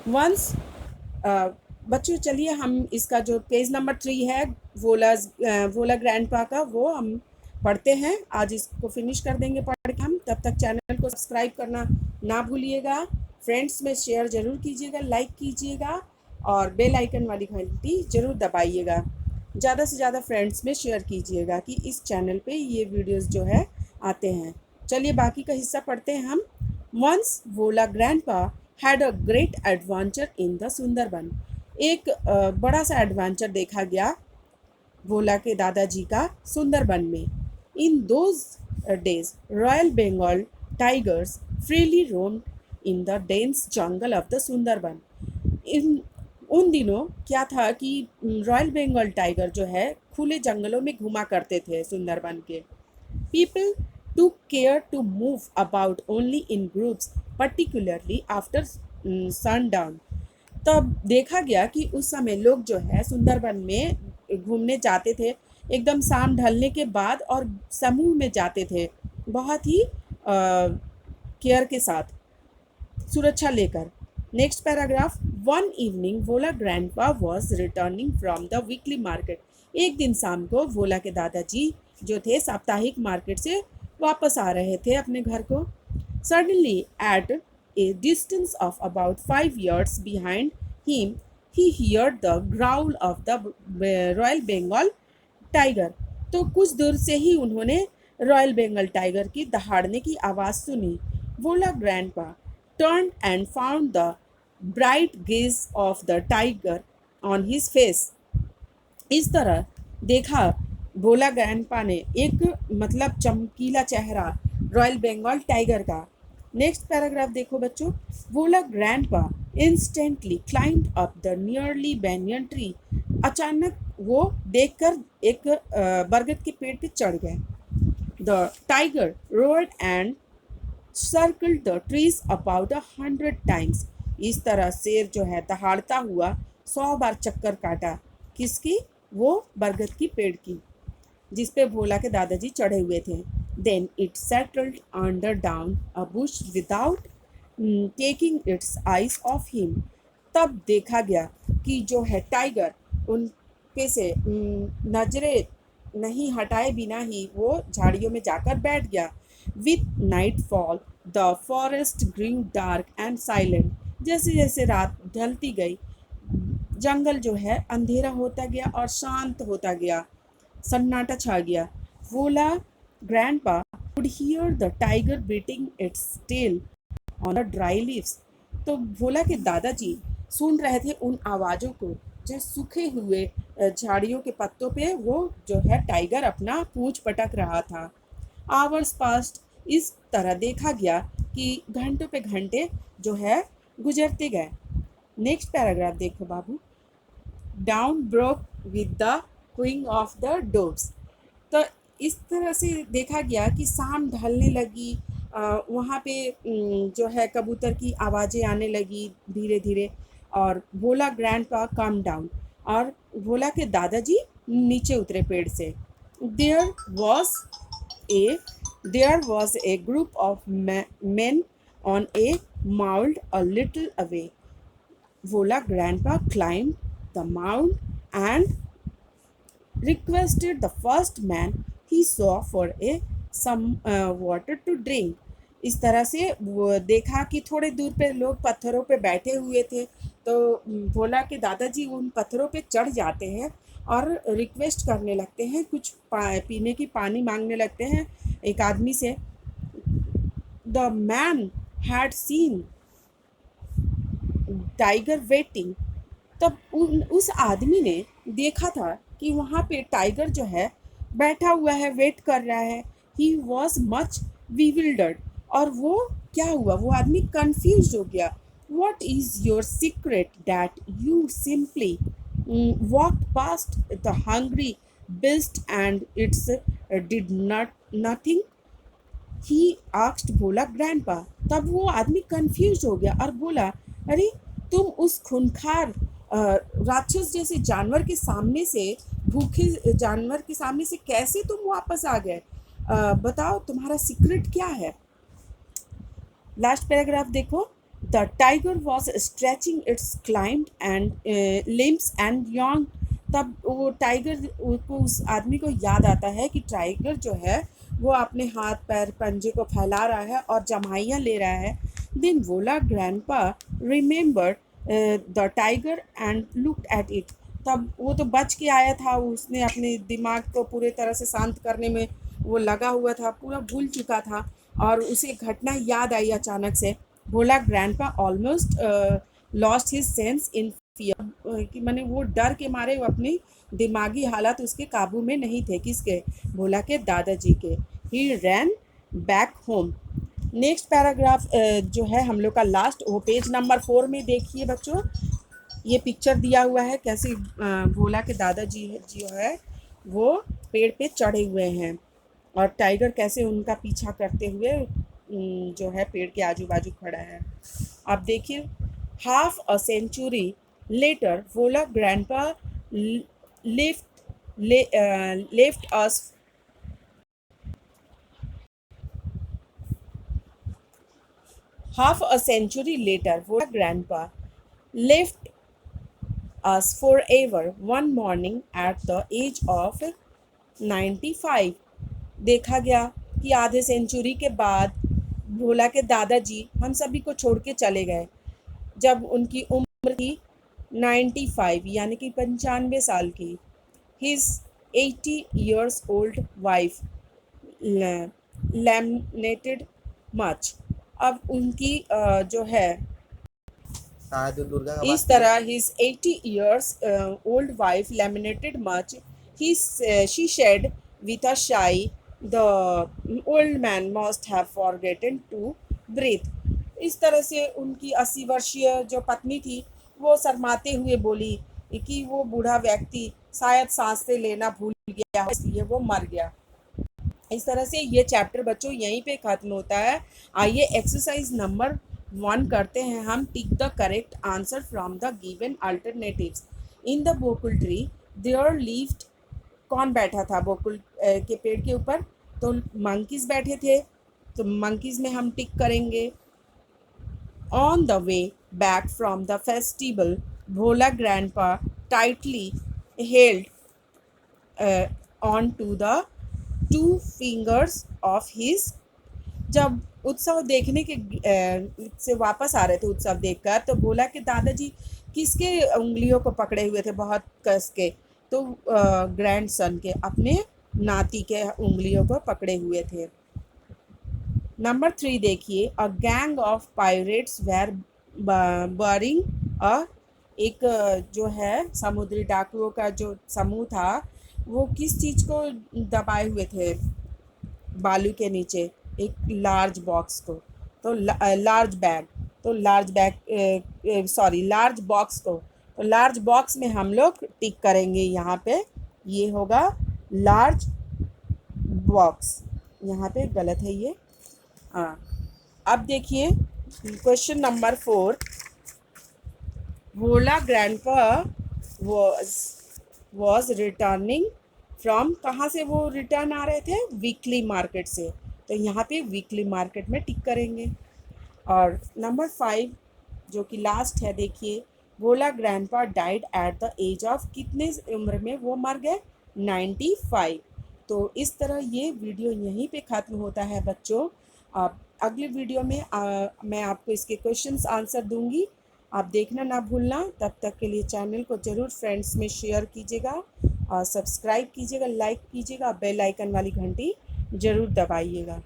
Once बच्चों चलिए हम इसका जो पेज नंबर 3 है वोला ग्रैंडपा का, वो हम पढ़ते हैं। आज इसको फिनिश कर देंगे पढ़ के हम। तब तक चैनल को सब्सक्राइब करना ना भूलिएगा, फ्रेंड्स में शेयर ज़रूर कीजिएगा, लाइक कीजिएगा और बेल आइकन वाली घंटी ज़रूर दबाइएगा। ज़्यादा से ज़्यादा फ्रेंड्स में शेयर कीजिएगा कि इस चैनल पे ये वीडियोस जो है आते हैं। चलिए बाकी का हिस्सा पढ़ते हैं हम। वंस वोला grandpa had a great adventure in the Sundarban. एक बड़ा सा एडवेंचर देखा गया भोला के दादाजी का सुंदरबन में। In those days royal Bengal tigers freely roamed in the dense jungle of the Sundarban. इन उन दिनों क्या था कि रॉयल बंगाल टाइगर जो है खुले जंगलों में घुमा करते थे सुंदरबन के। People took care to move about only in groups, particularly after sundown. तब देखा गया कि उस समय लोग जो है सुंदरबन में घूमने जाते थे एकदम शाम ढलने के बाद, और समूह में जाते थे बहुत ही केयर के साथ, सुरक्षा लेकर। Next paragraph. वन इवनिंग वोला grandpa was returning from the weekly market. एक दिन शाम को वोला के दादाजी जो थे साप्ताहिक मार्केट से वापस आ रहे थे अपने घर को। Suddenly at a distance of about 5 yards behind him he heard the growl of the royal Bengal tiger. तो कुछ दूर से ही उन्होंने रॉयल बंगाल टाइगर की दहाड़ने की आवाज़ सुनी। वोला grandpa turned and found the bright gaze of the tiger on his face. इस तरह देखा भोला ग्रैंडपा ने एक मतलब चमकीला चेहरा रॉयल बंगाल टाइगर का। नेक्स्ट पैराग्राफ देखो बच्चों। Bhola grandpa instantly climb up the nearly banyan tree. अचानक वो देखकर एक बरगद के पेड़ पे चढ़ गए। The tiger roared and circled the trees about 100 times। इस तरह शेर जो है दहाड़ता हुआ 100 बार चक्कर काटा। किसकी? वो बरगद की पेड़ की जिस पे भोला के दादाजी चढ़े हुए थे। Then it settled under down a bush without taking its eyes off him. तब देखा गया कि जो है टाइगर उन पे से नजरें नहीं हटाए बिना ही वो झाड़ियों में जाकर बैठ गया। With night fall the forest green dark and silent. जैसे जैसे रात ढलती गई जंगल जो है अंधेरा होता गया और शांत होता गया, सन्नाटा छा गया। वोला grandpa could hear the tiger beating its tail on the dry leaves। तो भोला के दादाजी सुन रहे थे उन आवाज़ों को जो सूखे हुए झाड़ियों के पत्तों पे वो जो है टाइगर अपना पूंछ पटक रहा था। Hours past. इस तरह देखा गया कि घंटों पे घंटे जो है गुजरते गए। नेक्स्ट पैराग्राफ देखो बाबू। Dawn broke with the cooing of the doves. तो इस तरह से देखा गया कि शाम ढलने लगी, वहाँ पे जो है कबूतर की आवाज़ें आने लगी धीरे धीरे, और भोला ग्रैंडपा कम डाउन, और भोला के दादाजी नीचे उतरे पेड़ से। There was a there was a group of men on a mound a little away. Vola grandpa climbed the mound and requested the first man he saw for a some water to drink। इस तरह से वो देखा कि थोड़े दूर पे लोग पत्थरों पे बैठे हुए थे, तो भोला के दादाजी उन पत्थरों पे चढ़ जाते हैं और रिक्वेस्ट करने लगते हैं, कुछ पीने की पानी मांगने लगते हैं एक आदमी से। The man had seen tiger waiting. तब उस आदमी ने देखा था कि वहाँ पे टाइगर जो है बैठा हुआ है, वेट कर रहा है। He was much bewildered. और वो क्या हुआ, वो आदमी कंफ्यूज हो गया। What is your secret that you simply walk past the hungry beast and it's did not nothing he asked Bhola grandpa. तब वो आदमी कंफ्यूज हो गया और बोला, अरे तुम उस खूंखार राक्षस जैसे जानवर के सामने से, भूखे जानवर के सामने से कैसे तुम वापस आ गए? बताओ तुम्हारा सीक्रेट क्या है? लास्ट पैराग्राफ देखो। The tiger was stretching its climbed and limbs and yawned. तब वो टाइगर को, उस आदमी को याद आता है कि टाइगर जो है वो अपने हाथ पैर पंजे को फैला रहा है और जमाइयाँ ले रहा है. Then Vola grandpa remembered the tiger and looked at it. तब वो तो बच के आया था, उसने अपने दिमाग को पूरे तरह से शांत करने में वो लगा हुआ था, पूरा भूल चुका था और उसे घटना याद आई अचानक से. Bhola grandpa almost lost his sense in fear, कि मैंने वो डर के मारे वो अपनी दिमागी हालत उसके काबू में नहीं थे. किसके? भोला के दादाजी के. ही रैन बैक होम. नेक्स्ट पैराग्राफ जो है हम लोग का लास्ट, वो पेज नंबर 4 में देखिए बच्चों. ये पिक्चर दिया हुआ है कैसे भोला के दादाजी जो है वो पेड़ पे चढ़े हुए हैं और टाइगर कैसे उनका पीछा करते हुए जो है पेड़ के आजू बाजू खड़ा है. आप देखिए. हाफ अ सेंचुरी लेटर वोला grandpa left us. Half a century later, Vola grandpa left us forever one morning at the age of 95. देखा गया कि आधे सेंचुरी के बाद भोला के दादाजी हम सभी को छोड़ के चले गए जब उनकी उम्र थी 95, यानी कि 95 साल की. His 80 years old wife laminated much. अब उनकी जो है इस तरह his 80 years old wife laminated much. She said with a sigh, the old man must have forgotten to breathe. इस तरह से उनकी 80 वर्षीय जो पत्नी थी वो शर्माते हुए बोली कि वो बूढ़ा व्यक्ति शायद सांसें लेना भूल गया, इसलिए वो मर गया. इस तरह से ये चैप्टर बच्चों यहीं पे ख़त्म होता है. आइए एक्सरसाइज नंबर 1 करते हैं हम. Tick the correct answer from the given alternatives. In the bakul tree there lived. कौन बैठा था बोकुल के पेड़ के ऊपर? तो मंकीज़ बैठे थे, तो मंकीज़ में हम टिक करेंगे. On the way back from the festival Bhola grandpa tightly held on to the 2 fingers of his. जब उत्सव देखने के से वापस आ रहे थे उत्सव देखकर, तो भोला के दादाजी किसके उंगलियों को पकड़े हुए थे बहुत कस के? तो ग्रैंडसन के, अपने नाती के उंगलियों को पकड़े हुए थे. नंबर 3 देखिए. A gang of pirates were burying a. एक जो है समुद्री डाकुओं का जो समूह था वो किस चीज़ को दबाए हुए थे बालू के नीचे? एक लार्ज बॉक्स को. तो लार्ज बैग, तो लार्ज बॉक्स को. तो लार्ज बॉक्स में हम लोग टिक करेंगे यहाँ पे. ये होगा लार्ज बॉक्स. यहाँ पे गलत है ये. हाँ. अब देखिए question number 4. Bhola grandpa was returning from. कहाँ से वो रिटर्न आ रहे थे? वीकली मार्केट से. तो यहाँ पे वीकली मार्केट में टिक करेंगे. और नंबर 5 जो कि लास्ट है देखिए. Bhola grandpa died at the age of. कितने उम्र में वो मर गए? 95. तो इस तरह ये वीडियो यहीं पे ख़त्म होता है बच्चों. अब अगले वीडियो में मैं आपको इसके क्वेश्चंस आंसर दूंगी. आप देखना ना भूलना. तब तक के लिए चैनल को ज़रूर फ्रेंड्स में शेयर कीजिएगा और सब्सक्राइब कीजिएगा, लाइक कीजिएगा, बेल आइकन वाली घंटी ज़रूर दबाइएगा.